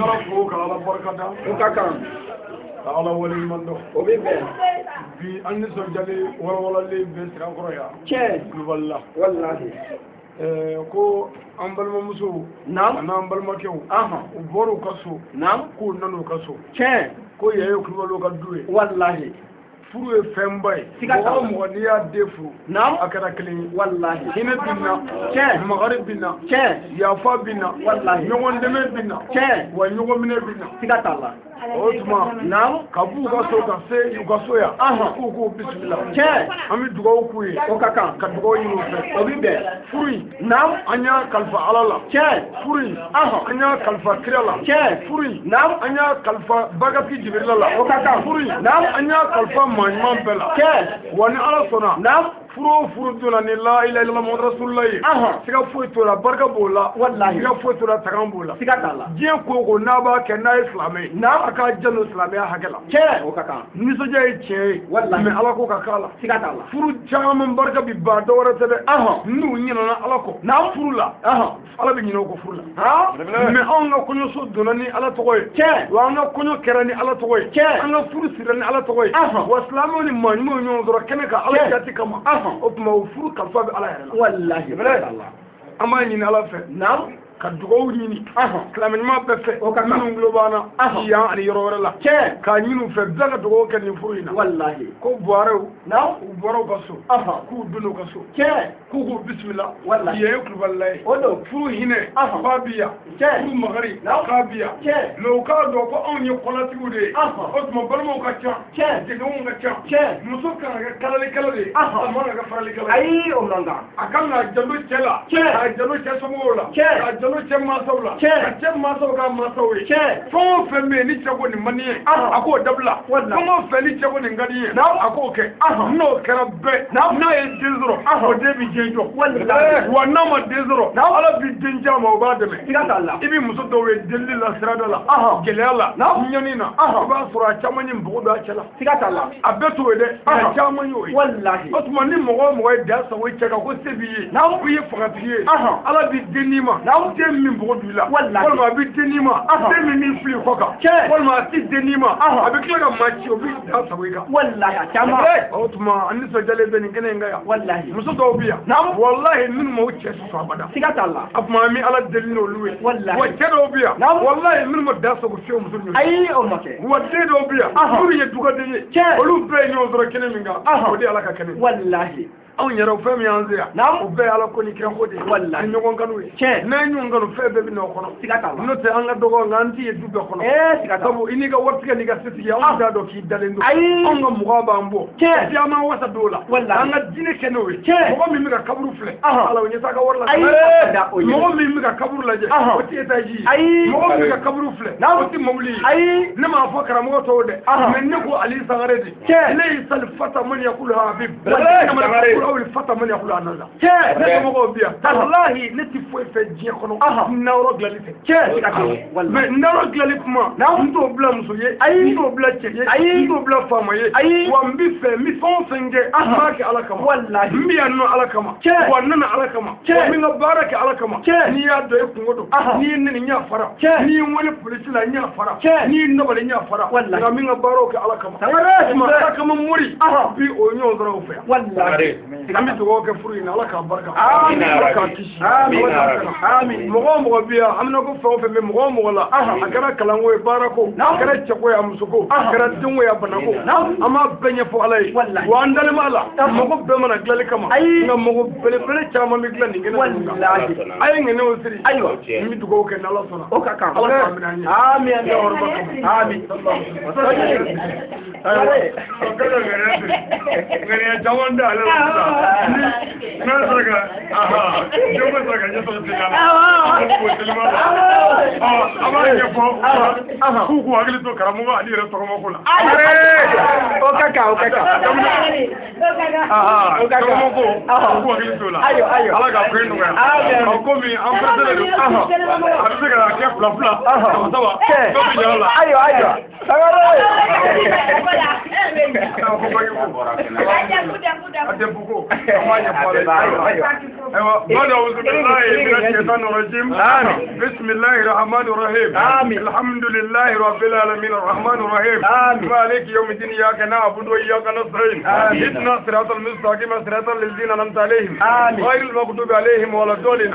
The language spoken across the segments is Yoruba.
ala fo ka ala barkata o ka kan ala wali mando o be bɛn bi an ni sojali wala le be siran koro ya tiɲɛ walla wallahi ko an balimamuso naam an'an balimakɛw u bɔr'u ka so naam k'u nan'u ka so tiɲɛ ko yaye kulubaliw ka du ye wallahi furu ye fɛnba ye siga t'a la mɔgɔ n'i y'a den furu naam a kɛra kelen ye wallahi hinɛ bɛ na tiɲɛ makari bɛ na tiɲɛ yafa bɛ na wallahi ɲɔgɔn dɛmɛ bɛ na tiɲɛ wa ɲɔgɔn minɛ bɛ na siga t'a la o tuma naam ka b'u ka so ka se u ka so yan k'u k'u bisimila tiɲɛ an bɛ dugawu k'u ye o ka kan ka dugawu ɲini u fɛ o bi bɛn furu in naam an y'a kalifa ala la tiɲɛ furu in an y'a kalifa kira la tiɲɛ furu in naam an y'a kalifa bagati jibirila la o ka kan furu in naam an y'a kalifa maa ɲuman bɛɛ la tiɲɛ wa ni ala sɔnna naam furu o furu donna ni la ilaha illallah muhammadu rasulullah ye siga foyi t'o la barika b'o la wallahi siga foyi t'o la tagan b'o la siga t'a la diɲɛ ko o ko n'a b'a kɛ n'a ye silamɛ ye naam a k'a janto silamɛya hakɛ la tiɲɛ o ka kan nisɔndiya ye tiɲɛ ye wallahi mɛ ala ko ka k'a la siga t'a la furu caman barika bi ban dɔ wɛrɛ tɛ dɛ n'u ɲinɛna ala kɔ naam furu la ala bɛ ɲinɛ o kɔ furu la han mɛ anw ka kɔɲɔso donna ni ala tɔgɔ ye tiɲɛ wa an ka kɔɲɔ kɛra ni ala tɔgɔ ye tiɲɛ an ka furu sira ni ala tɔgɔ ye wa silamɛw ni maa ɲumanw ɲɔgɔn sɔrɔ kɛnɛ kan ala jati kama o tuma o furu kalifa bɛ ala yɛrɛ la wallahi an b'a ɲini ala fɛ naam ka dugawu ɲini silamɛ ɲuman bɛɛ fɛ o ka kan minnu tulo b'an na yan ani yɔrɔ wɛrɛ la tiɲɛ k'a ɲini u fɛ bɛɛ ka dugawu kɛ nin furu in na wallahi ko buwarew naam u bɔra u ka so k'u donna u ka so tiɲɛ k'u k'u bisimila wallahi ye kulubali ye o don furu hinɛ k'a bi yan tiɲɛ furu magari naam k'a bi yan tiɲɛ mɛ u k'a dɔn ko anw ye kɔlatigiw de ye o tuma balimaw ka ca tiɲɛ jɛɲɔgɔnw ka ca tiɲɛ muso kan ka kɛ kalalikɛla de ye a man ka kɛ faralikɛla ye ayi o man kan a kan k'a janto cɛ la tiɲɛ k'a janto cɛ somɔgɔw la tiɲɛ k'a janto cɛ mansaw la tiɲɛ ka cɛ mansaw ka mansaw ye tiɲɛ fɛn o fɛn bɛ yen ni cɛ ko nin man di ye a k'o dabila wallahi fɛn o fɛn ni cɛ ko nin ka di ye a k'o kɛ n'o kɛra bɛɛ n'a ye den sɔrɔ o den bɛ den jɔ wallahi wa n'a ma den sɔrɔ ala bɛ den di a ma o b'a dɛmɛ siga t'a la i bɛ muso dɔw ye delili la sirada la gɛlɛya la ɲani na i b'a sɔrɔ a caman ye npogo don a cɛ la siga t'a la a bɛɛ t'o ye dɛ a caman y'o ye wallahi o tuma ni mɔgɔ o mɔgɔ ye da sago i cɛ kan ko se b'i ye ko i ye fangatigi ye ala bɛ den d'i ma den min npogo don i la walima a bɛ den d'i ma den min b'i fili kɔ kan walima a tɛ den d'i ma a bɛ tila ka maa ci o bɛ da sago i kan wallahi a caman o tuma an nisɔndiyalen bɛ nin kɛnɛ in kan yan wallahi muso dɔw bɛ yan wallahi minnu ma o cɛ sɔsɔ abada siga t'a la a tuma an bɛ ala deli n'olu ye wallahi wa cɛ dɔw bɛ yan wallahi minnu ma da sago fiyewu muso ninnu ayi o ma kɛ wa den dɔw bɛ yan minnu ye dugaden ye olu bɛɛ ye ɲɔgɔn sɔrɔ kɛnɛ min kan o de ye ala ka kɛnɛ wallahi anw yɛrɛ o fɛn min y'an se yan o bɛɛ ye ala ko ni kira ko de ye wallahi ɲɔgɔn kanu ye n'an ye ɲɔgɔn kanu fɛn bɛɛ bɛ n'o kɔnɔ siga t'a la n'o tɛ an ka dɔgɔ nka an t'i ye du bɛɛ kɔnɔ siga t'a la sabu i n'i ka waritigi n'i ka setigi anw t'a dɔn k'i dalen don ayi anw ka mɔgɔ b'an bɔ si an m'an wasa don o la wallahi an ka diinɛ kɛ n'o ye mɔgɔ min bɛ ka kaburu filɛ ala o ɲɛ t'a ka wari la ayi mɔgɔ min bɛ ka kaburu lajɛ o tɛ etazi ye ayi mɔgɔ min bɛ ka kaburu filɛ o tɛ mobili ye ayi ne m'a fɔ karamɔgɔ tɔw dɛ mɛ ne ko ali sangare de ne y'i sali fata man yakulu habib aw fata man yakulu anaza ne somɔgɔw bi yan walahi ne tɛ foyi fɛ diɲɛ kɔnɔ nawɔrɔ dilanli tɛ mɛ nawɔrɔ dilanli kuma n t'o bila muso ye n t'o bila cɛ ye n t'o bila faama ye wa n bɛ fɛ n bɛ fɛn o fɛn kɛ n b'a kɛ ala kama n bɛ yan nɔ ala kama wa n nana ala kama wa n bɛ n ka baara kɛ ala kama n'i y'a dɔn e kungo don n'i ye nɛni n y'a fara n'i ye n wele polisi la n y'a fara n'i ye n nɔgɔli n y'a fara nka n bɛ n ka baaraw kɛ ala kama ala kama mori bi o ye ɲɔgɔn sɔrɔ o fɛ yan an bɛ dugawu kɛ furu in na ala k'a barika ala k'a kisi mɔgɔ o mɔgɔ bɛ yan an bɛna ko fɛn o fɛn bɛ mɔgɔ o mɔgɔ la a kɛra kalanko ye baarako a kɛra cɛko ye a musoko a kɛra denko ye a banako an b'a bɛɛ ɲɛfɔ ala ye wa an dalen b'a la mɔgɔ bɛɛ mana dilanli kama nka mɔgɔ belebele caman bɛ dilan nin kɛnɛ ninnu kan a ye ŋɛnɛw siri n bɛ dugawu kɛ ni ala sɔnna ala k'a minɛ an ɲɛ an bɛ yɔrɔba kama ŋɛnɛ caman da ale la n'a sɔrɔ ka jɔn bɛ sɔrɔ ka ɲɛ sɔrɔ sen la a b'a ɲɛfɔ k'u k'u hakili to karamɔgɔ ali yɛrɛ tɔgɔmako la o ka kan o ka kan tɔgɔmako k'u hakili to la ala k'a ko nɔgɔya komi an pɛrɛsɛlen don a bɛ se ka kɛ fila fila saba saba dɔ bɛ ɲɛ la ayiwa a tɛ bugo an b'a ɲɛfɔ ale بعد أعوذ بالله من الشيطان الرجيم. بسم الله الرحمن الرحيم. الحمد لله رب العالمين الرحمن الرحيم. مالك يوم الدين إياك نعبد وإياك نستعين. اهدنا الصراط المستقيم صراط الذين أنعمت عليهم غير المغضوب عليهم ولا الضالين.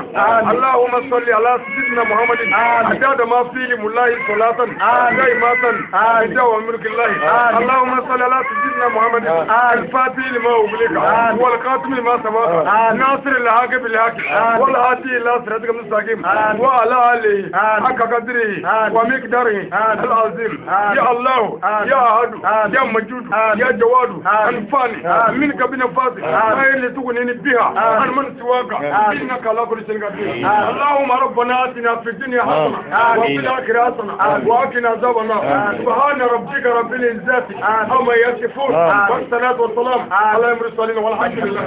اللهم صل على سيدنا محمد عدد ما فيه الله صلاة دائمة بدوام ملك الله. اللهم صل على سيدنا محمد الفاتح لما أغلق والخاتم لما سبق ناصر الحق بالحق والهادي إلى صراطك المستقيم وعلى آله حق قدره ومقداره العظيم. يا الله يا أحد يا مجود يا جواد انفعني منك بنفاس خير لتغنيني بها عن من سواك إنك على كل شيء قدير. اللهم ربنا آتنا في الدنيا حسنة وفي الآخرة حسنة وقنا عذاب النار. سبحان ربك رب العزة عما يصفون والصلاة والسلام على المرسلين والحمد لله.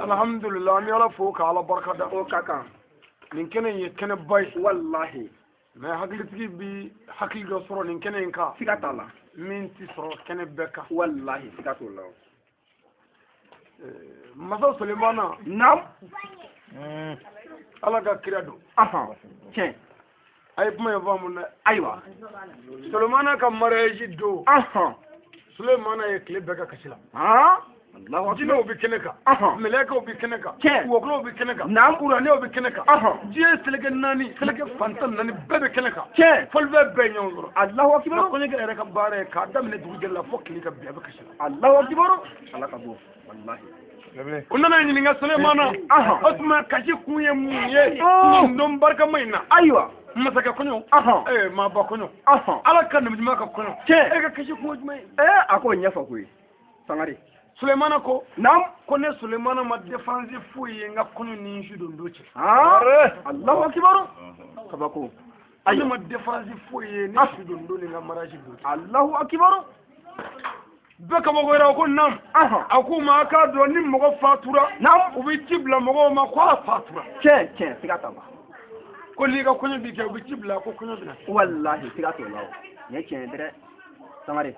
alhamdulillah mi ala fo ka ala barka da o kaka nin kenen ye kene bay wallahi mais haklitigi bi hakli do soro nin kenen ka sigata la min ti soro kene beka wallahi sigata la masa sulemana nam ala ka kira do aha tiens ay kuma ya famu na aywa sulemana ka mariage do aha sulemana ye kile beka kasila ha Allah jino bi keneka meleka bi keneka woklo bi keneka nam urane bi keneka je selege nani selege fantan nani bebe keneka folbe be nyongoro Allahu akbar ko nyega reka bare ka damne dugel la fokki ka bebe kasila Allahu akbar Allah ka bo wallahi unana nyini nga Sulemana otuma kaji kunye munye ndom barka maina aywa masaka kunyo ma ba kunyo ala kan mi maka kunyo ka kaji kunyo mai ako nyafa kuyi sangari Sulemana ko nam ko ne Sulemana ma défense fuyi nga kunyo ni judo ndoche Allahu akbar kabako ayi ma défense fuyi ni judo ndoni nga maraji do Allahu akbar beka mo wera ko nam akuma aka do ni mo fatura nam ubi tibla mo ma ko fatura sigata ba ko liga kunyo bi ke ubi tibla ko kunyo bina wallahi sigata lawo ne dire samare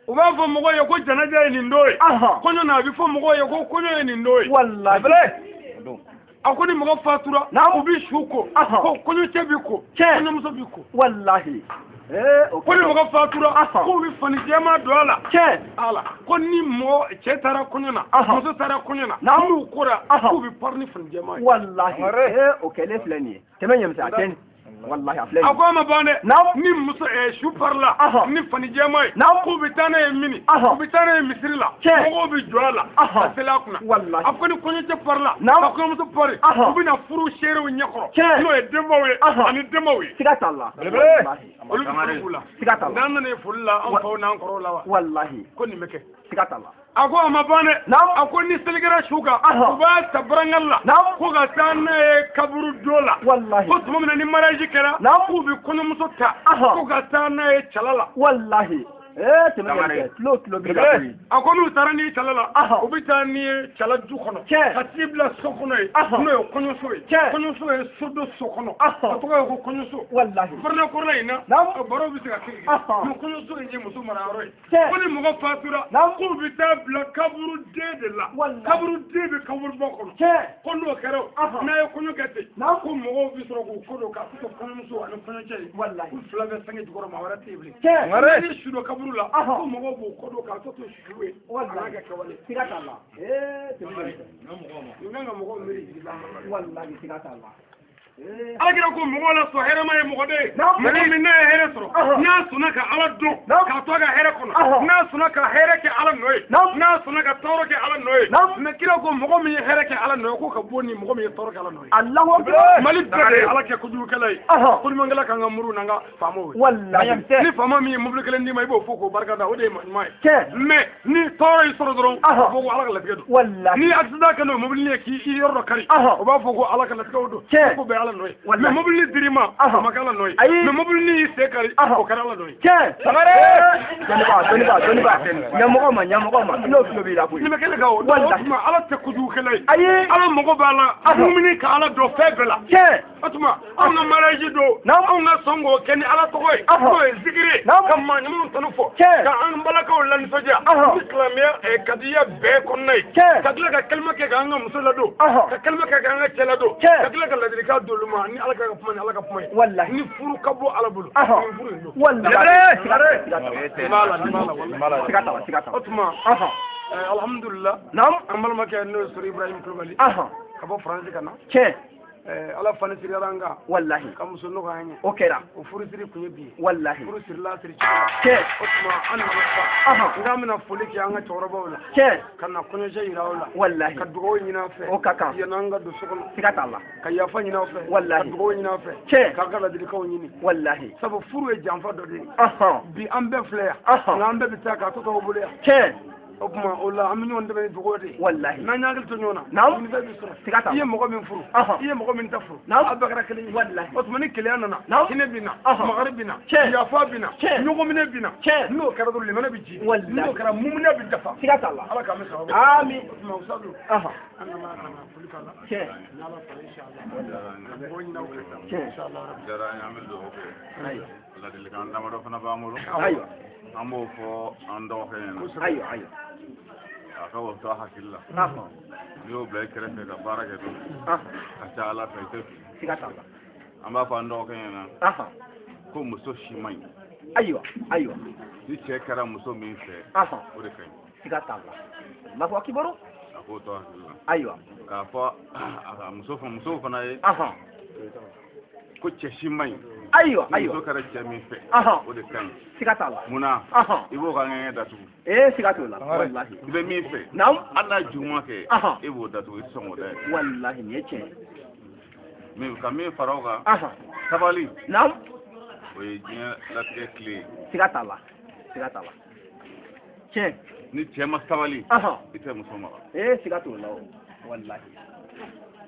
uba fo mo ye ko janaja ni ndoy kunyo na bi fo mo ye ko kunyo ni ndoy wallahi akoni mo fatura ubi shuko ko kunyo tebiko kunyo muso biko wallahi ko ni mo fatura ko bi fani jema do ala ala ko ni mo che tara kunyana muso tara kunyana namu kura ko bi parni fani jema wallahi o kele flani temenyam sa ten wallahi aflani akoma bane ni muso shu parla ni fani jema ko bi tana e mini ko bi tana e misrila ko bi joala asela kuna wallahi akoni kunyo che parla ko muso pare ko bi na furu shere wi nyakoro no e demowe ani demowe sigata Allah wallahi sigata Allah nan ne fulla an fa nan koro lawa wallahi ko ni meke sigata Allah ako amabane ako ni seligara shuga ba tabrangalla ko ga tan kaburu dola wallahi ko tumna ni maraji kera ko bi kono musota ko ga tan chalala wallahi temene lo bi ako mi tarani chalala ko bi tani chala du kono hatibla sokono no kono so sodo sokono to ko kono so wallahi farna ko rayna baro bi siga kiri ko kono so ngi musu mararo ko ni mo fatura ko bi tabla kaburu de la kaburu de be kaburu boko ko no kero na ko no kete ko mo bi soro ko do ka ko kono so an kono che wallahi ko flave sangi dugoro ma wara tibli ngare ni shudo kaburu la ko mo bo ko do ka to shuwe wallahi ga kawale sigata Allah temene nga mo ko miri wallahi sigata Allah alakira ko mɔgɔ la sɔn hɛrɛ ma ye mɔgɔ de mɔgɔ min n'a ye hɛrɛ sɔrɔ n'a sɔnna ka ala dɔn k'a to a ka hɛrɛ kɔnɔ n'a sɔnna ka hɛrɛ kɛ ala nɔ ye n'a sɔnna ka tɔɔrɔ kɛ ala nɔ ye mais kira ko mɔgɔ min ye hɛrɛ kɛ ala nɔ ye ko ka bɔ ni mɔgɔ min ye tɔɔrɔ kɛ ala nɔ ye Allahu akbar Mali bɛɛ de ye ala kɛ kojugukɛla ye koɲumankɛla kan ka muru n'an ka faamaw ye wallahi ni faama min ye mobili kelen d'i ma i b'o fɔ k'o barika da o de ye ɲuman ye mais ni tɔɔrɔ y'i sɔrɔ dɔrɔn a b'a fɔ ko ala ka latigɛ don wallahi ni accident kɛ n'o mobili ye k'i yɔrɔ dɔ kari o b'a fɔ ko ala ka latigɛw don ko bɛɛ ala nɔ ye mais mobili dir'i ma a ma kɛ ala nɔ ye mais mobili y'i sen kari o kɛra ala nɔ ye ɲɛmɔgɔ ma n'o tulo b'i la koyi ni bɛ kɛlɛ kan o tuma ala tɛ kojugukɛla ye ala mago b'a la dumuni ka ala dɔn fɛn bɛɛ la o tuma anw ka mariage don anw ka sɔn k'o kɛ ni ala tɔgɔ ye n'o ye zikiri ka maa ɲumanw tanu fɔ ka an balakaw lanisɔndiya ni silamɛya kadiya bɛɛ kɔnɔna ye ka tila ka kalima kɛ k'an ka muso ladon ka kalima kɛ k'an ka cɛ ladon ka tila ka ladilikan di olu ma ni ala ka kuma ni ala ka kuma ye ni furu ka bɔ ala bolo ni furu in don o tuma alhamdulillah an balimakɛ n'o ye sɔrɔ Ibrahim Kulubali ka bɔ Faransi ka na ala fani siriyara an kan wallahi ka muso nɔgɔ an ye o kɛra o furusiri kun ye bi ye wallahi furu sirila siri o tuma an nana sa n'an bɛna foli kɛ an ka cɛkɔrɔbaw la ka na kɔɲɔcɛ yira aw la wallahi ka dugawu ɲini aw fɛ o ka kan yan'an ka don so kɔnɔ siga t'a la ka yafa ɲini aw fɛ wallahi ka dugawu ɲini aw fɛ k'a ka ladilikaw ɲini wallahi sabu furu ye janfa dɔ de ye bi an bɛɛ filɛ yan nka an bɛɛ bɛ taa k'a to t'aw bolo yan o tuma o la an bɛ ɲɔgɔn dɛmɛ ni dugawu de ye wallahi n'an y'a hakili to ɲɔgɔn na nin bɛɛ bɛ sɔrɔ siga t'a la i ye mɔgɔ min furu i ye mɔgɔ min ta furu aw bɛɛ kɛra kelen ye wallahi o tuma ni kelenya nana hinɛ bɛ na makari bɛ na yafa bɛ na ɲɔgɔnminɛ bɛ na n'o kɛra dɔrɔn limana bɛ ji n'o kɛra muminɛ bɛ dafa siga t'a la ala k'an bɛ sababu ami o tuma usadu an nana ka na foli k'a la ni ala fara inshallah mɔgɔ ɲini aw fɛ inshallah jara an bɛ dugawu kɛ ladilikan damadɔ fana b'an bolo ayiwa an b'o fɔ an dɔgɔkɛ ɲɛna ayiwa a ka wato hakili la n'i y'o bila i kɛrɛfɛ ka baara kɛ don ka ca ala fɛ i tɛ fili siga t'a la an b'a fɔ an dɔgɔkɛ ɲɛna ko muso si man ɲi ayiwa ni cɛ kɛra muso min fɛ o de ka ɲi siga t'a la Allahu akibaru a k'o to hakili la ayiwa k'a fɔ a musow fana ye ko cɛ si man ɲi ayiwa muso kɛra cɛ min fɛ o de ka ɲi siga t'a la munna i b'o ka ŋɛɲɛ datugu siga t'o la wallahi i bɛ min fɛ hali n'a juguman kɛ e b'o datugu i tɛ sɔn k'o dayɛlɛ wallahi nin ye tiɲɛ mais ka min fara o kan sabali o ye diɲɛ latigɛ tile ye siga t'a la tiɲɛ ni cɛ ma sabali i tɛ muso mara siga t'o la wallahi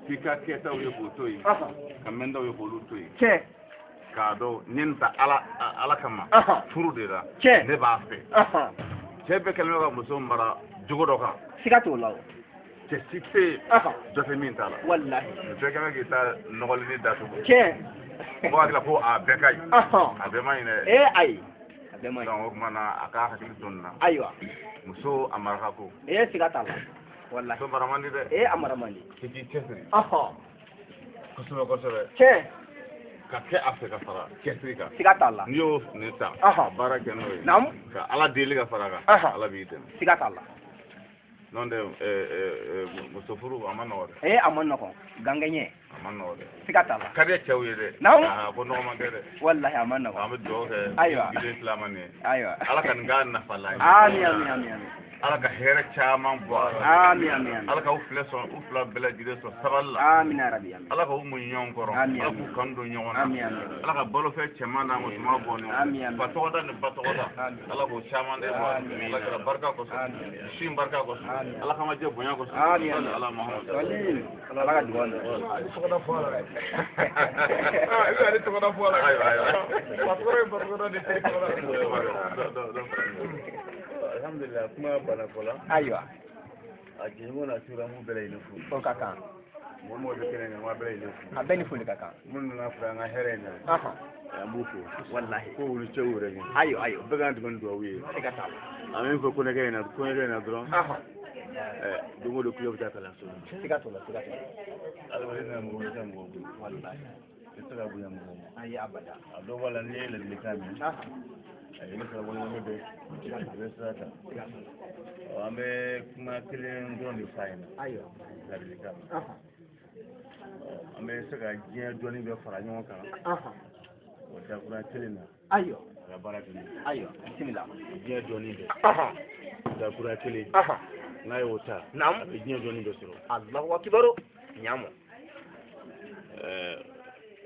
f'i ka kɛtaw ye k'o to yen ka mɛntaw ye k'olu to yen k'a dɔn ni nin ta ala kama furu de la ne b'a fɛ cɛ bɛɛ kɛlen bɛ ka muso mara jogo dɔ kan siga t'o la cɛ si tɛ yen dɔ tɛ min t'a la wallahi bɛɛ kɛlen bɛ k'i ta nɔgɔlini datugu mɔgɔ hakili la ko a bɛɛ ka ɲi a bɛɛ ma ɲi dɛ ayi a bɛɛ ma ɲi donc o tuma na a k'a hakili to nin na ayiwa muso a maraka ko siga t'a la wallahi muso mara man di dɛ a mara man di k'i k'i cɛsiri kosɛbɛ ka kɛ a fɛ ka fara cɛsiri kan siga t'a la n'i y'o ne ta baara kɛ n'o ye ka ala deli ka fara kan ala b'i dɛmɛ siga t'a la n'o tɛ muso furu a ma nɔgɔ dɛ a ma nɔgɔn gangɛɲɛ a ma nɔgɔ dɛ siga t'a la ka di cɛw ye dɛ ko nɔgɔ man kɛ dɛ wallahi a ma nɔgɔn an bɛ dugawu kɛ giden silamɛ ye ala ka nin k'a nafa la ye amin ala ka hɛrɛ caman bɔ amin ala ka u fila bɛɛ lajɛlen sɔrɔ sabali la amin rabi ala ka u mun ɲɔgɔn kɔrɔ ala k'u kan don ɲɔgɔn na ala ka balofɛn cɛman n'a musoman bɔ ɲɔgɔn ba tɔgɔda ni ba tɔgɔda ala k'o caman de bɔ ala kɛra barika kosɔn sin barika kosɔn ala k'an ka jɛ bonya kosɔn ala mahamadu ala ka dugawu na tɔgɔda fɔ la ale tɔgɔda fɔ la ba tɔgɔda ye ba tɔgɔda de tɛ tɔgɔda alhamdulillah kuma bana fɔla ayiwa a jɛɲɔgɔn na sura mu bɛɛ lajɛlen fo o ka kan mɔgɔ bɛ kɛnɛ kan wa bɛɛ lajɛlen fo a bɛɛ ni foli ka kan minnu nana fɔ an ka hɛrɛ in na an b'u fo wallahi ko wuli cɛw yɛrɛ ɲɛ ayiwa bɛɛ k'an dɛmɛ ni dugawu ye e ka taa an bɛ min fɔ kɔɲɔkɛ in na dɔrɔn don o don kulo bɛ taa kalanso la siga t'o la adamaden na mɔgɔ bɛ taa mɔgɔ bolo wallahi i tɛ se ka bonya mɔgɔ ma ayi abada a dɔw b'a la n'i ye ladilikan mɛn ne fana waleɲuman bɛ a bɛ sira ta an bɛ kuma kelen dɔrɔn de f'a ɲɛna ladilikan an bɛ se ka diɲɛ dɔɔnin bɛ fara ɲɔgɔn kan o dakura kelen na ayiwa a ka baara kelen ayiwa bisimila diɲɛ dɔɔnin bɛ dakura kelen n'a y'o ta a bɛ diɲɛ dɔɔnin bɛ sɔrɔ Allahu akibaru ɲamu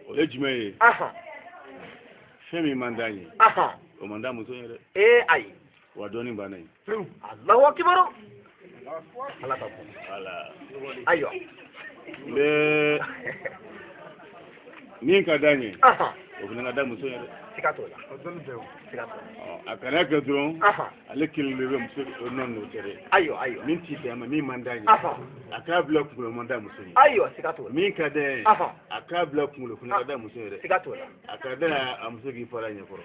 o ye jumɛn ye fɛn min man d'an ye o man d'a muso ye dɛ ayi wa dɔɔnin banna ye Allahu akibaru ala ka bon voilà ayiwa min ka d'an ye o fana ka da muso ye dɛ siga t'o la a kana kɛ dɔrɔn ale kelen de bɛ muso nɔ n'o tɛ dɛ ayiwa min t'i fɛ ma min man d'an ye a k'a bila kunkolo man da muso ye ayiwa siga t'o la min ka d'an ye a k'a bila kunkolo fana ka da muso ye dɛ siga t'o la a ka da a muso k'i fara ɲɛkɔrɔ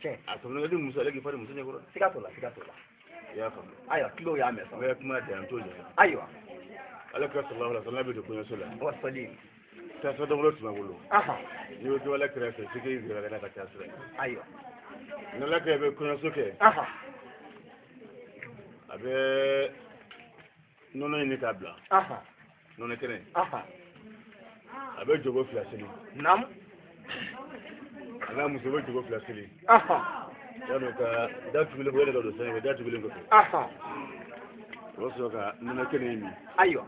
tiɲɛ a fana ka di muso ale k'i fara muso ɲɛkɔrɔ siga t'o la i y'a faamu ayiwa kilo y'a mɛn n bɛ kuma dan an t'o ɲɛ ayiwa ala ka sallallahu alaihi wa sallam bɛ don kɔɲɔso la wa sali tasa dɔwɛrɛ tun b'a bolo n'i y'o dɔwɛrɛ kɛrɛfɛ f'i k'i gɛrɛ ka n'a ka taa sira ayiwa n'ala kɛ bɛ kɔɲɔso kɛ a bɛ nɔnɔ ɲini k'a bila nɔnɔ kɛnɛ a bɛ jogo 2 seli naamu a n'a muso bɛ jogo 2 seli yanni ka da tugulen ko yɛrɛ ka don sanfɛ da tugulen kɔfɛ o b'a sɔrɔ ka nɔnɔ kɛnɛ in min ayiwa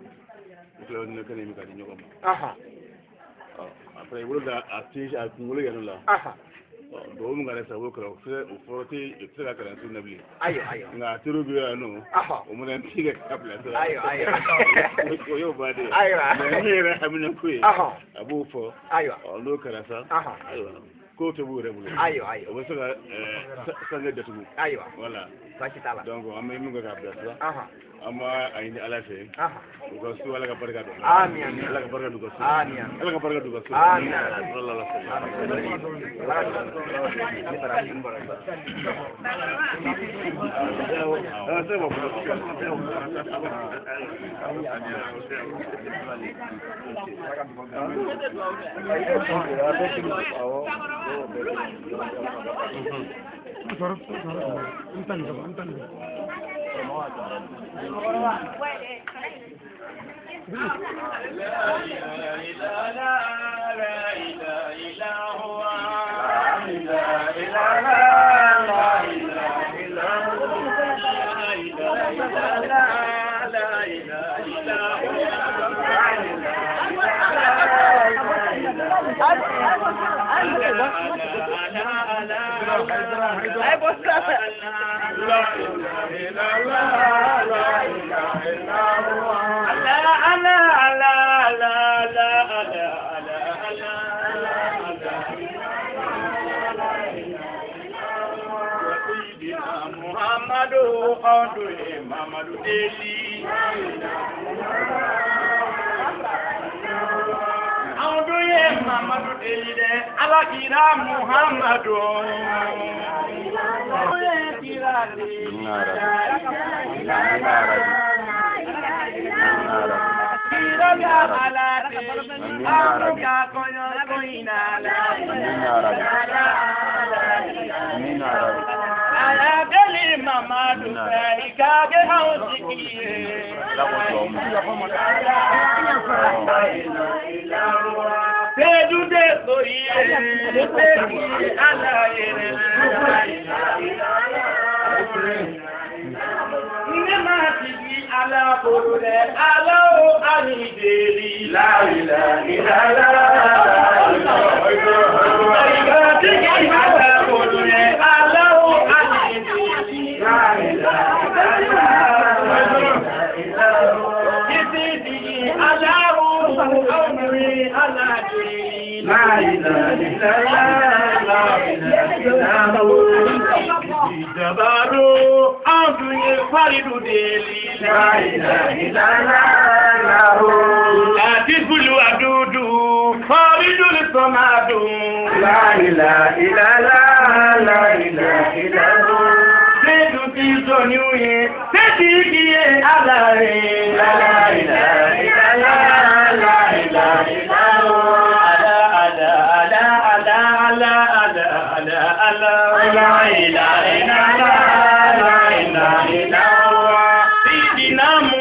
u tila nɔnɔ kɛnɛ in min ka di ɲɔgɔn ma après i bolo da a kunkolo yɛrɛ la duwawu min kɛra sababu kɛra o fɔlɔ tɛ se ka kalanso na bilen nka a teriw bɛ yan nɔ o mana ti kɛ ka bila sira o y'o baden mais ne yɛrɛ hamina ko ye a b'o fɔ n'o kɛra sa ayiwa ko tɛ b'u yɛrɛ bolo o bɛ se ka sange datugu voilà donc an bɛ min kɛ k'a bilasira an b'a a ɲini ala fɛ u ka so ala ka barika don ala ka barika don u ka so ala ka barika don u ka so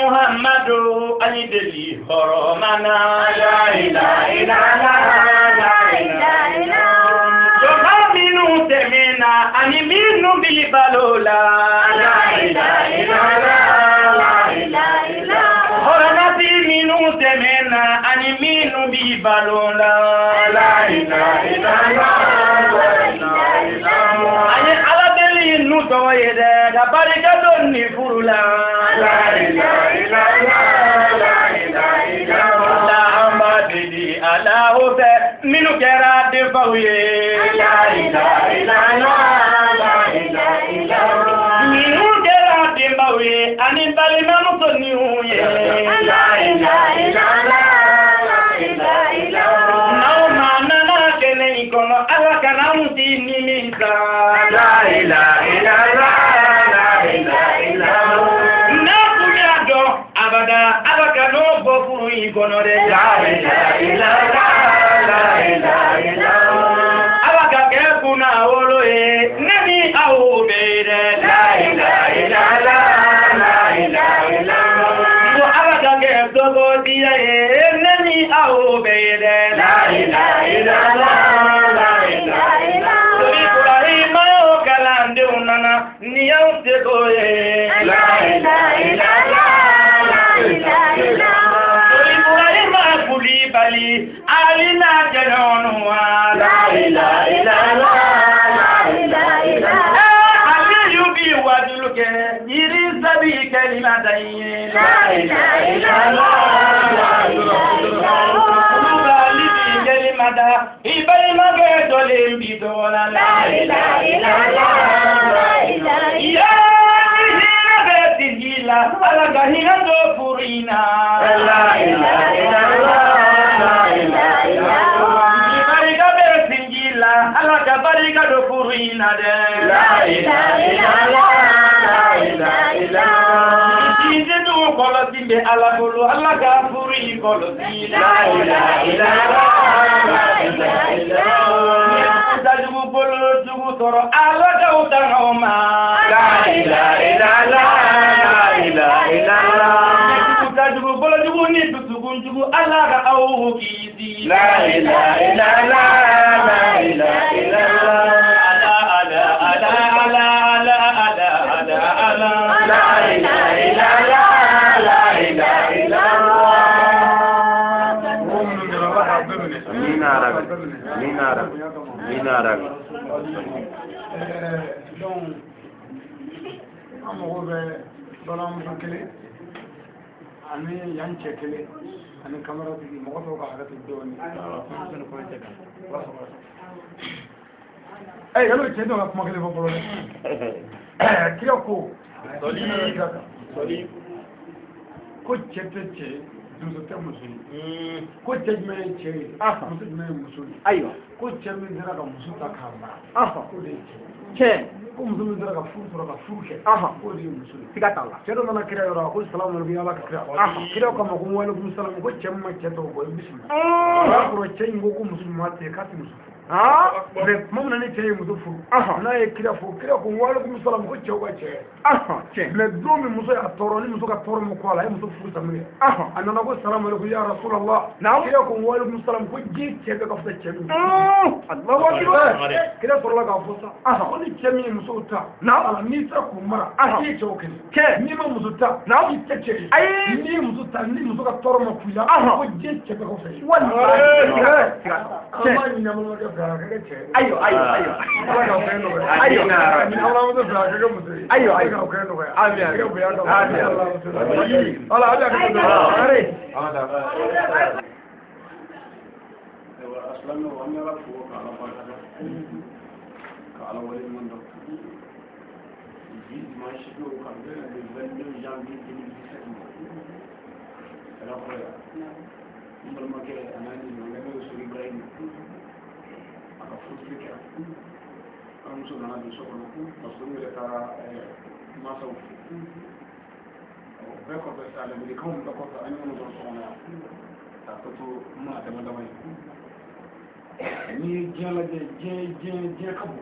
Muhammadu ani deli horoma la ilaha illallah la ilaha illallah yo minu temena ani minu bilbalola la ilaha illallah la ilaha illallah horamati minu temena ani minu bilbalola la ilaha illallah la ilaha illallah ani aladeli nu toyede da barika donni furula la ilaha illallah la ilaha illallah amba didi ala hobe minu kera de fawye la ilaha illallah la ilaha illallah minu kera de fawye ani balima musoni uye la ilaha illallah la ilaha illallah naw manana kene ikono ala kana mutini misa la ilaha illallah la ilaha illallah abada abaka no bofuru ikono de la ilaha illallah la ilaha illallah abaka ke kuna wolo e nani awube de la ilaha illallah la ilaha illallah wo abaka ke dogo dia e nani awube de la ilaha illallah la ilaha illallah so ibrahim o kalande unana niyaw te ko e la ilaha illallah alina janonu la ilaha illallah la ilaha illallah ali yubi waduluke yiri sabi kalima dayi la ilaha illallah la ilaha illallah ali bi kalima da ibali mage dole mbido la ilaha illallah la ilaha illallah ala gahina do purina la ilaha illallah la ilaha illallah ibariga be singila ala gabariga do purina de la ilaha illallah la ilaha illallah jinje do kolo timbe ala bolu ala ga puri kolo la ilaha illallah la ilaha illallah dajugo bolu jugo toro ala ga utangoma la ilaha illallah jugu bolo jugu ni tutugun jugu ala ga awu kizi la ilaha illallah la ilaha illallah ala ala ala ala ala ala ala ala la ilaha illallah la ilaha illallah minara donc amogo be balam kele ani yan cekele ani kamera tigi mɔgɔ dɔw ka hakɛ to dɔɔni yalo cɛ dɔ ka kuma kelen fɔ fɔlɔ dɛ kira ko ko cɛ tɛ cɛ muso tɛ muso ye ko cɛ jumɛn ye cɛ ye muso jumɛn ye muso ye ayiwa ko cɛ min sera ka muso ta k'a mara ko de ye cɛ ko muso min sera ka furu sɔrɔ ka furu kɛ ko de ye muso ye siga t'a la cɛ dɔ nana kira yɔrɔ ko salamu alaikum ala ka kira kira ko ma ko waalaikum salam ko cɛ min ma cɛ tɔgɔ bɔ i bisimila o y'a sɔrɔ cɛ in ko muso min ma tɛ k'a tɛ muso furu mais tuma min na ni cɛ ye muso furu n'a ye kira fo kira ko waalaikum salam ko cɛw ka cɛ mais don min muso y'a tɔɔrɔ ni muso ka tɔɔrɔ min kɔ a la a ye muso furu samiyɛ a nana ko salamu alaikum ya rasulallah kira ko waalaikum salam ko diɲɛ cɛ bɛɛ ka fisa cɛ min kira sɔrɔla k'a fɔ sa ko ni cɛ min ye musow ta ala n'i sera k'u mara i ye cɛw kɛlɛ n'i ma muso ta i tɛ cɛ ye n'i ye muso ta ni muso ka tɔɔrɔ ma k'u la ko diɲɛ cɛ bɛɛ ka fisa ye an b'a ɲini an balimakɛ fɛ a ka kɛ cɛ ye ayiwa ala k'aw fɛn nɔgɔya ayiwa an balimakɛ fɛ a ka kɛ muso ye ayiwa ala k'aw fɛn nɔgɔya a ka bonya ka ala a bɛ a kɛ Aslami wa ne ala fo ka ala baraka ka ala wali man do ji ma shi do ka be le 22 janvier 2017 ala ko ya mbal ma ke anani no ngene so Ibrahim aka fu fika am so na do so ko parce que le tara ma sa be ko be sala bi ko ko ko ani no so na ta to ma ta ma da mai ni diɲɛ lajɛ diɲɛ ka bon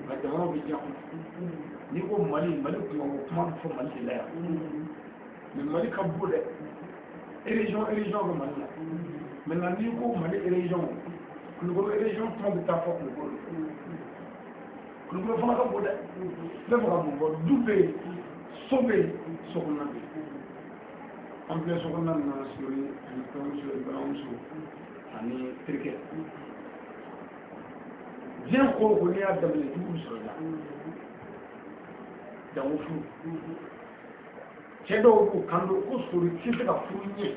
nka jamana bɛ diɲɛ kɔnɔ n'i ko mali kuma bɛ fɔ mali de la yan mais mali ka bon dɛ élection ko Mali la maintenant ni ko Mali élection Kulukoro élection kuma bɛ taa fɔ Kulukoro fana ka bon dɛ bɛɛ fɔ ka mun bɔ du bɛ yen so bɛ yen sokɔnɔna bɛ yen an filɛ sokɔnɔna na sori ani kɔɲɔmuso ani balimamuso ani terikɛ diɲɛ ko ko n'i y'a daminɛ i b'u sɔrɔ i la jango furu cɛ dɔw ko kan do ko sori tɛ se ka furu ɲɛ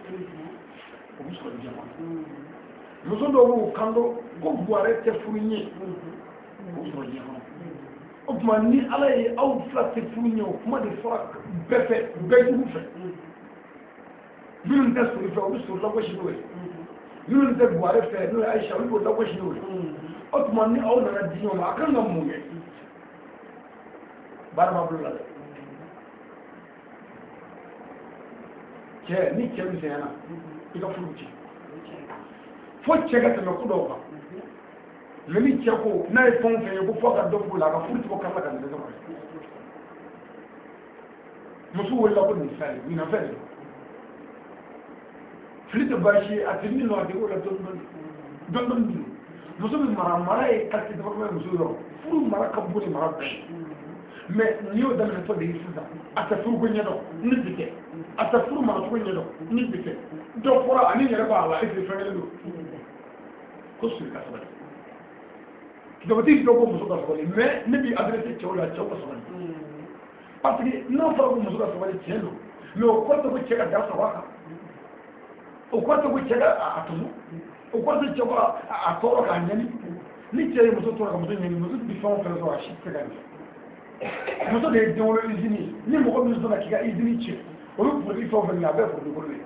o bɛ sɔrɔ diɲɛ kɔnɔ muso dɔw ko kan do ko buwarɛ tɛ furu ɲɛ o bɛ sɔrɔ diɲɛ kɔnɔ o tuma ni ala ye aw fila tɛ furu ɲɛ o kuma de fɔra bɛɛ fɛ bɛɛ jugu fɛ minnu tɛ sori fɛ o bɛ sori lagosi n'o ye minnu tɛ buwarɛ fɛ n'o ye ayisa olu b'o lagosi n'o ye o tuma ni aw nana di ɲɔgɔn ma a kan ka mun kɛ baara b'a bolo la dɛ cɛ ni cɛ misɛnyana i ka furu ci fo cɛ ka tɛmɛ ko dɔw kan mɛ ni cɛ ko n'a ye fɛn o fɛn ye ko fo a ka dɔ b'o la a ka furu ti bɔ kala ka nin dɛsɛ kɔnɔ muso wulila ko nin fɛn nin fɛn de fili tɛ baasi ye a tɛ min nɔ a tɛ k'o la dɔɔnin muso bɛ mara ye kati dafa muso yɔrɔ furu mara ka bon ni mara bɛɛ mɛ n'i y'o daminɛ fɔ de ye sisan a tɛ furu ko ɲɛdɔn ni bi kɛ a tɛ furu mara cogo ɲɛdɔn ni bi kɛ dɔ fɔra ani yɛrɛ b'a la e tɛ fɛn kelen don ko sori ka sabali dabati dɔ ko muso ka sabali mɛ ne b'i adressé cɛw la cɛw ka sabali parce que n'a fɔra ko muso ka sabali tiɲɛ don mɛ o kɔrɔ tɛ ko cɛ ka da saba kan o kɔrɔ tɛ ko cɛ ka a tunu o kɔrɔ tɛ cɛ ka a tɔɔrɔ k'a ɲani ni cɛ ye muso tɔɔrɔ ka muso ɲani muso bi fɛn o fɛn sɔrɔ a si tɛ se ka ɲɛ muso de ye den wolo usine ni mɔgɔ min sɔnna k'i ka usine tiɲɛ o bɛ produit fɛn o fɛn min a bɛɛ produit kolo ye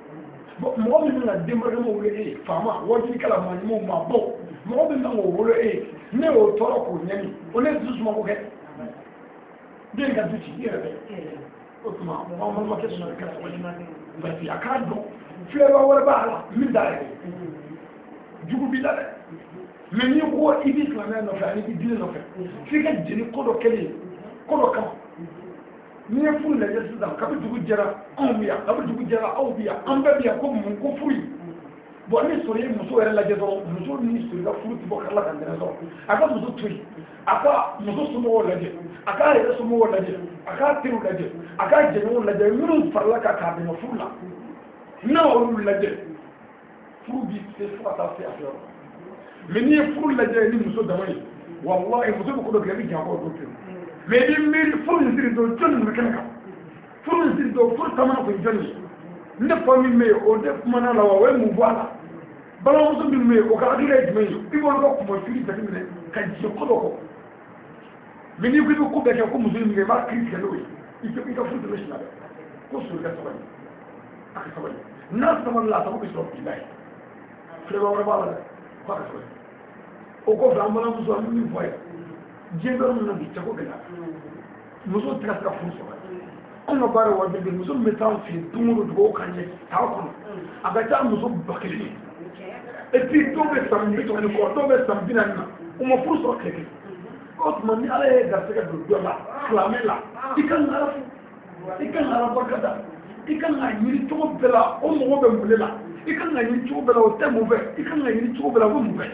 bon mɔgɔ min bɛna denbarikama wolo e ye faama wajilikɛla maaɲumanw ma bɔ mɔgɔ min kan k'o wolo e ye ne y'o tɔɔrɔ k'o ɲani o ne dusu suma ko kɛ den ka du ci i yɛrɛ bɛ o tuma an balimakɛ sɔrɔ ka sabali parce que a k'a dɔn filɛba wɛrɛ b'a la min t'a yɛrɛ jugu b'i la dɛ mɛ n'i ko i b'i silamɛya nɔfɛ ani i b'i diinɛ nɔfɛ f'i ka jeni ko dɔ kɛlen ye ko dɔ kama n'i ye furu lajɛ sisan kabi dugu jɛra anw bɛ yan kabi dugu jɛra aw bɛ yan an bɛɛ bɛ yan ko mun ko furu yi bon ni sori ye muso yɛrɛ lajɛ dɔrɔn muso ni sori ka furu ti bɔ kala ka ntɛnɛn sɔrɔ a ka muso to yen a ka muso somɔgɔw lajɛ a k'a yɛrɛ somɔgɔw lajɛ a k'a teriw lajɛ a k'a jɛɲɔgɔnw lajɛ minnu farala kan k'a dɛmɛ furu la n'a olu lajɛ furu bi se fo ka taa se a yɔrɔ mɛ n'i ye furu lajɛ ni muso dama ye walahi muso bɛ ko dɔ kɛ i bɛ jan kɔ dɔ kɛ mɛ i bɛ miiri furu in siri dɔn jɔnni bɛ kɛnɛ kan furu in siri dɔn furu tamana kun jɔnni ye ne fa min bɛ yen o de kumana la wa o ye mun fɔ a la balimamuso min bɛ yen o ka hakili ye jumɛn ye i b'olu ka kumafili jateminɛ ka jɛ ko dɔ kɔ mɛ n'i ko i bɛ ko bɛɛ kɛ ko muso in bɛ yen i b'a kiri tigɛ n'o ye i ka furu tɛ bɛ sila dɛ ko sori ka sabali a ka sabali n'a sabali la a sago bɛ sɔrɔ bi la ye filɛba wɛrɛ b'a la dɛ ko a ka sabali o kɔfɛ an balimamuso an bɛ min fɔ a ye diɲɛ bɛɛ min na bi cɛ ko gɛlɛya muso tɛ ka se ka furu sɔrɔ anw ka baara wa bɛ muso min bɛ taa an fɛ yen don o don dugawu k'an ɲɛ taa kɔnɔ a ka ca muso ba kelen ye et puis dɔw bɛ san bi kɔ dɔw bɛ san 40 na o ma furu sɔrɔ tile kelen o tuma ni ala ye garisɛgɛ don dɔ la silamɛ la i kan ka ala fo i kan ka ala barika da i kan ka ɲini cogo bɛɛ la o mɔgɔ bɛ mun de la i kan ka ɲini cogo bɛɛ la o tɛ mun fɛ i kan ka ɲini cogo bɛɛ la o bɛ mun fɛ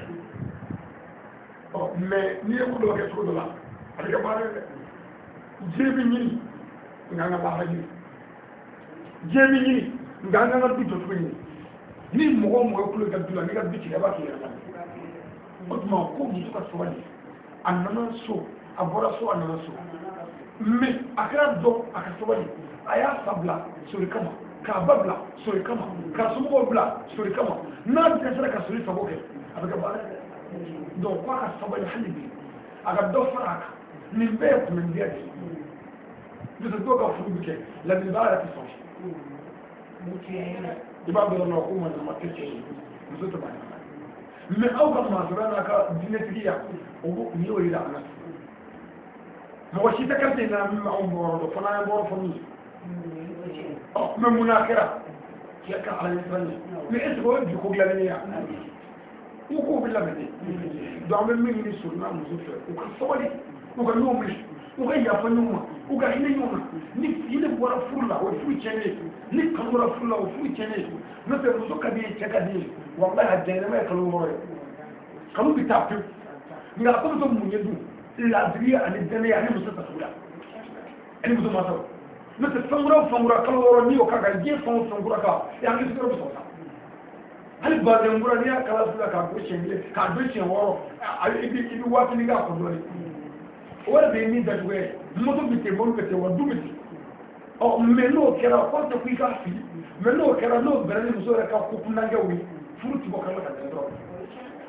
mɛ n'i ye ko dɔ kɛ cogo dɔ la a bɛ kɛ baara ye dɛ diɲɛ bɛ ɲini nka an ka baara ɲini diɲɛ bɛ ɲini nka an ka du jɔcogo ɲini ni mɔgɔ o mɔgɔ ye kulo ka du la n'i ka du ci a b'a k'i yɛrɛ la o tuma ko muso ka sabali a nana so a bɔra so a nana so mɛ a kɛra dɔn a ka sabali a y'a fa bila sori kama k'a ba bila sori kama k'a somɔgɔw bila sori kama n'a dɛsɛra ka sori sago kɛ a bɛ kɛ baara ye dɛ donc ko a ka sabali hali bi a ka dɔ fara a kan nin bɛɛ ye kunandiya de ye n'o tɛ dɔw ka furu bɛ kɛ ladilibaga yɛrɛ tɛ sɔn i b'a dɔn ko manama tɛ cɛ ye muso tɛ manama mɛ aw ka mansɔrɔ n'a ka diinɛtigiya o nin y'o yira an na mɔgɔ si tɛ kan tɛ na min ma anw bɔrɔ dɔn fana an ye bɔrɔ fɔ min ye mɛ mun n'a kɛra cɛ ka ala ye fɛn ye mɛ est ce que o ye bi ko dilannen ye yan ko kow bɛ labɛn de donc an bɛ min ɲini surunna muso fɛ u ka sabali u ka ɲɔgɔn minɛ u ka yafa ɲɔgɔn ma u ka hinɛ ɲɔgɔn na ni hinɛ bɔra furu la o ye furu tiɲɛnen ye ni kanu bɔra furu la o ye furu tiɲɛnen ye n'o tɛ muso ka di ye cɛ ka di ye walahi a jɛnɛma ye kalo wɔɔrɔ ye kalo bɛ taa pewu nka a ko muso mun ye dun laadiriya ani dɛnɛya ani muso tasuguya ani muso masaw n'o tɛ fɛn wɛrɛ o fɛn wɛrɛ kalo wɔɔrɔ n'i y'o k'a kan diɲɛ fɛn o fɛn wɛrɛ kan e hakili sigiyɔrɔ bɛ sɔrɔ sa hali bazɛn wɛrɛ n'i y'a kala su la k'a don siɲɛ kelen k'a don siɲɛ wɔɔrɔ i bɛ waati k'a kɔ dɔɔnin o yɛrɛ de ye min dacogo ye moto bɛ ten mobili bɛ ten wa du bɛ ten ɔ mɛ n'o kɛra k'o tɛ ko i k'a fili mɛ n'o kɛra n'o bɛnna ni muso yɛrɛ ka ko kundankɛw ye furu ti bɔ kala ka tɛmɛ dɔrɔn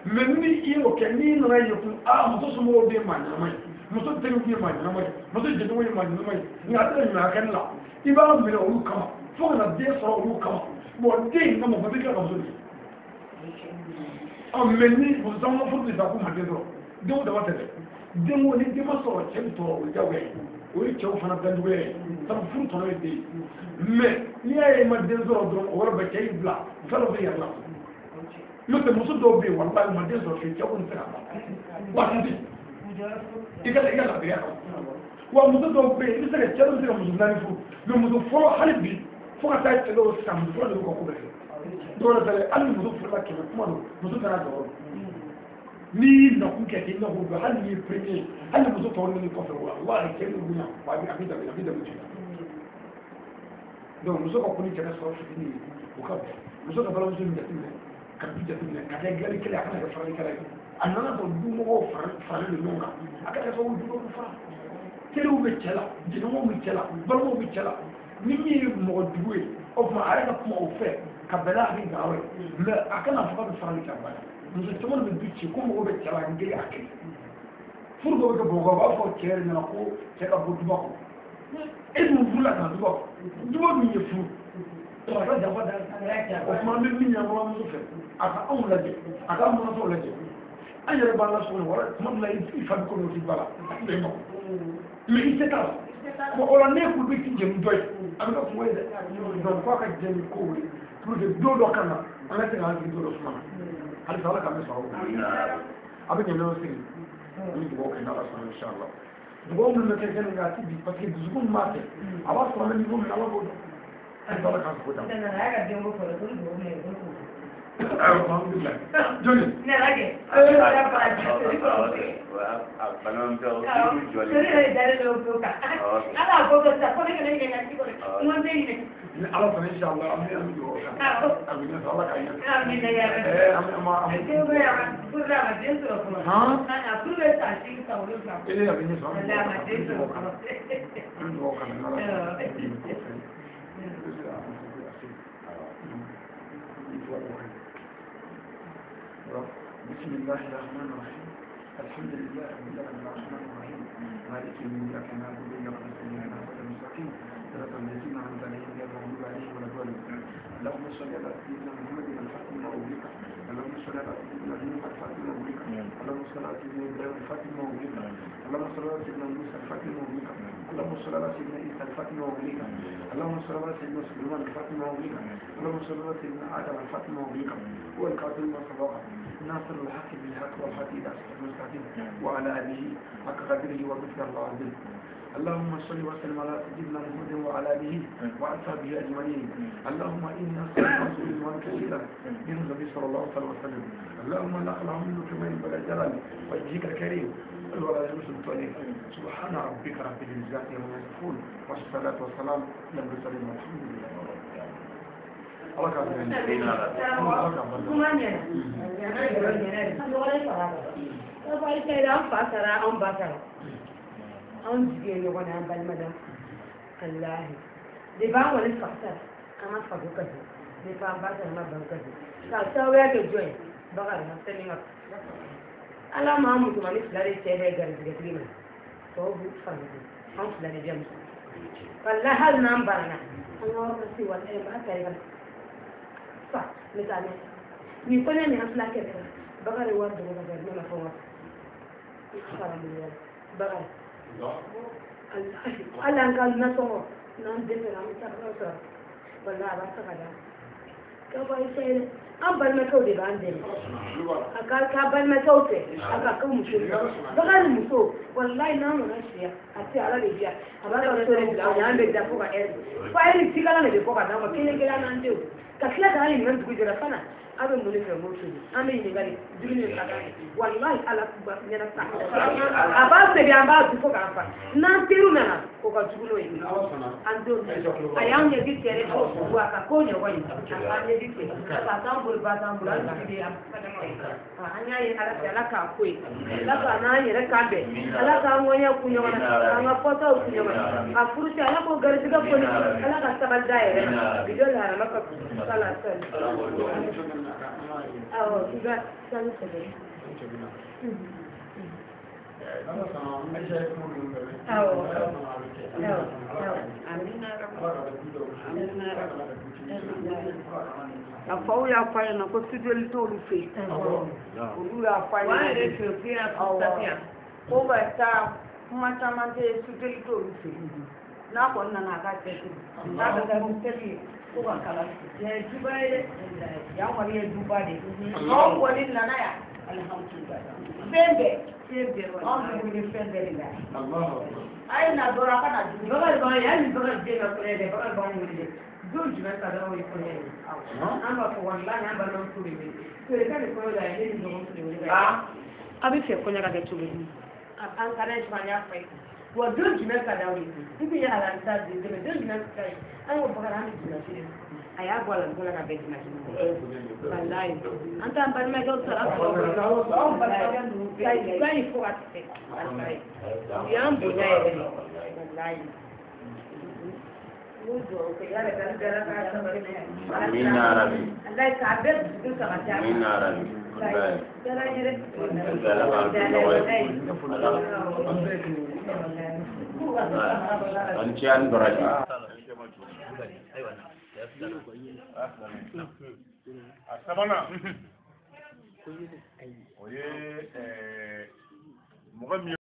mɛ ni i y'o kɛ n'i nana ye kun muso somɔgɔw de ye maa ɲɛnama ye muso teriw ye maa ɲɛnama ye muso jɛɲɔgɔn ye maa ɲɛnama ye nka a tɛ ɲuman kɛ ne la i b'a minɛ olu kama fo ka na den sɔrɔ olu kama bon den in kama bɛɛ bɛ tila ka muso de mɛ ni muso caman furu de sa k'u ma den sɔrɔ denw dama tɛ dɛ den ko ni den ma sɔrɔ cɛ bɛ tɔɔrɔ o ye jagoya ye o ye cɛw fana danjuguya ye sabu furu tɔnɔ ye den ye mɛ n'i y'a ye i ma den sɔrɔ dɔrɔn o yɔrɔ bɛ cɛ y'i bila fɛn dɔ bɛ yɛrɛ la n'o tɛ muso dɔw bɛ yen walahi ma den sɔrɔ cɛ ko tɛ se ka ban waati tɛ i ka lafiya kan wa muso dɔw bɛ yen i bɛ se ka cɛ dɔ bɛ se ka muso naani furu mɛ muso fɔlɔ hali bi fo ka taa cɛ dɔw san muso fɔlɔ de bɛ ka ko bɛɛ kɛ dɔw yɛrɛ tɛ hali muso furula kɛmɛ kuma don muso taara jɔyɔrɔ n'i y'i nakun kɛ k'i nakun dɔn hali n'i ye premier hali muso tɔw ni kɔfɛ walahi cɛ bɛ bonya wa a bɛ daminɛ tugun donc muso ka ko ni cɛ ka sɔrɔ fitinin ye o ka bɛn muso ka balimamuso min jateminɛ ka du jateminɛ ka kɛ dilanni kɛlɛ a kana kɛ faralikɛla ye a nana sɔrɔ dumɔgɔw faralen don ɲɔgɔn kan a kana kɛ sababu du dɔw fara teriw bɛ cɛ la jɛɲɔgɔnw bɛ cɛ la balimaw bɛ cɛ la ni min ye mɔgɔ jugu ye o tuma a yɛrɛ ka kuma o fɛ ka bɛn n'a hakili gawo ye mɛ a kana fɔ ka bɛ farali kɛ a ba muso caman bɛ du ci ko mɔgɔw bɛ cɛ la n gɛlɛya kɛ furu dɔw bɛ kɛ bamakɔ a b'a fɔ cɛ yɛrɛ ɲɛna ko cɛ ka bɔ duba kɔnɔ e dun furula ka na duba kɔnɔ duba dun ye furu a ka janfa da o tuma an bɛ min ɲɛ muso fɛ a ka anw lajɛ a ka mansaw lajɛ an yɛrɛ b'an ka so kɔnɔ wala tuma dɔ la i fa bɛ kɔnɔ i ba la a tun bɛ ma mɛ i tɛ t'a la bon o la ne ko bɛ ti jɛni dɔ ye a bɛ ka kungo ye dɛ donc k'a ka jɛni ko wele pour que don dɔ ka na an ka se ka hakili to dɔ suma na halisa ala k'an bɛ sɔrɔ a bɛ ɲɛnɛw sigi an bɛ dugawu kɛ n'ala sɔnna inshallah dugawu minnu bɛ kɛ kɛnɛ kan a ti bi parce que dusukun m'a kɛ a b'a sɔrɔ an bɛ niveau min na ala b'o dɔn halisa ala k'an sago da alhamdulillah joli ne lage ala ko ta ko ne ne ne ko mo ne ne ala sɔnna inshallah an bɛ dugawu kɛ amin ala ka ɲɛ amin ya rabbi ko ya ko la ma den so ko ha ko le ta shi ka wo ka ele amin so la ma den so ko dugawu kan ala بسم الله الرحمن الرحيم الحمد لله رب العالمين الرحمن الرحيم مالك يوم الدين إياك نعبد وإياك نستعين اهدنا الصراط المستقيم صراط الذين أنعمت عليهم غير المغضوب عليهم ولا الضالين اللهم صل على سيدنا محمد الفاتح لما أغلق اللهم صل على سيدنا محمد الفاتح لما أغلق اللهم صل على سيدنا إبراهيم الفاتح لما أغلق اللهم صل على سيدنا موسى الفاتح لما أغلق اللهم صل على سيدنا عيسى الفاتح لما أغلق اللهم صل على سيدنا سليمان الفاتح لما أغلق اللهم صل على سيدنا آدم الفاتح لما أغلق هو القاتل ما سبق ناصر الحق بالحق والحق إلى صراط المستقيم وعلى آله حق قدره ومثل الله عظيم اللهم صل وسلم على سيدنا محمد وعلى آله وأصحابه أجمعين اللهم إنا نسألك علما كثيرا من النبي صلى الله عليه وسلم اللهم نقل منك من بلا جلال وجهك الكريم ولا يجوز الطريق سبحان ربك رب العزة عما يصفون والصلاة والسلام على المرسلين والحمد لله Allah ka an jige ɲɔgɔn na an balimada wallahi de b'an wale fasa an ka fago kasi de b'an ba sara ma ban kasi ka sababuya kɛ jɔn ye bakari ma sɛni ka ala ma musomanin fila de cɛ bɛɛ garijɛgɛtigi ma tɔw b'u fara ɲɔgɔn an fila de bɛ muso wallahi hali n'an banana an ka yɔrɔ se wallahi b'a kari ka fa ne t'a mɛn nin ko ne ni an fila kɛ bakari wari dogo ka gari ne ma fɔ n ka alhamdulilayi bakari ala an ka nasɔngɔ n'an dɛsɛra an bɛ taa yɔrɔ sɔrɔ wallahi a b'a ta ka d'a ka ba sai an bar maka da ban da ka bar maka wuce aka kan musu bagar muso wallahi na mun shiya a ce ala da biya a ba ka so ne da an da ko ka er fa iri tikala ne ko ka da ba kine gela nan de ka kila da halin nan dugu jira sana abin mun ne mu su amin ne gari duniya ka ga wallahi ala ba ne na sa a ba se bi an ba su ko ka fa nan tiru na ko ka jugulo yi an do ayan ne bi tere ko wa ka ko ne wani an ne bi ke ka ta bur ba ta bur an bi ya an ya yi ala ka ko ala ka na yi re ka be ala ka mo ya ku nyo na an foto ku nyo a furuci ala ko gari diga ko ni ala ka sabal dai re bido la maka sala sala awo iba sanu sebe a faw ya fay na ko tudel tolu fe ulu ya fay wa re fe fe a ko ba ta mata mate tudel tolu fe na ko na ka te na ga mu te ko ba kala ya dubai ya wani ya duba de ko wani na ya alhamdulillah sembe on ko ni sembe la Allah ay na dora kana du bagal ba ya ni bagal de na ko de bagal ba ni de do ju na ka da o ko ne amma ko wallahi an ba non ko ni ko e ka ko da ni do ko ni abi fe ko nya ka to ni an kana ji ma ya fa wa do ju na ka da o ni ya ala ta de de do ju na ka an ko bagal an ji na shi aya bola bola ka be ji na wallahi anta ban ma do sara ko kai ko ate wallahi yam bu ya e wallahi mudo ke ya le dan dara ka ta bari minna rabbi allah ka be du ka ta minna rabbi wallahi dara yere dara ka an cian baraji asabana oye mɔgɔ min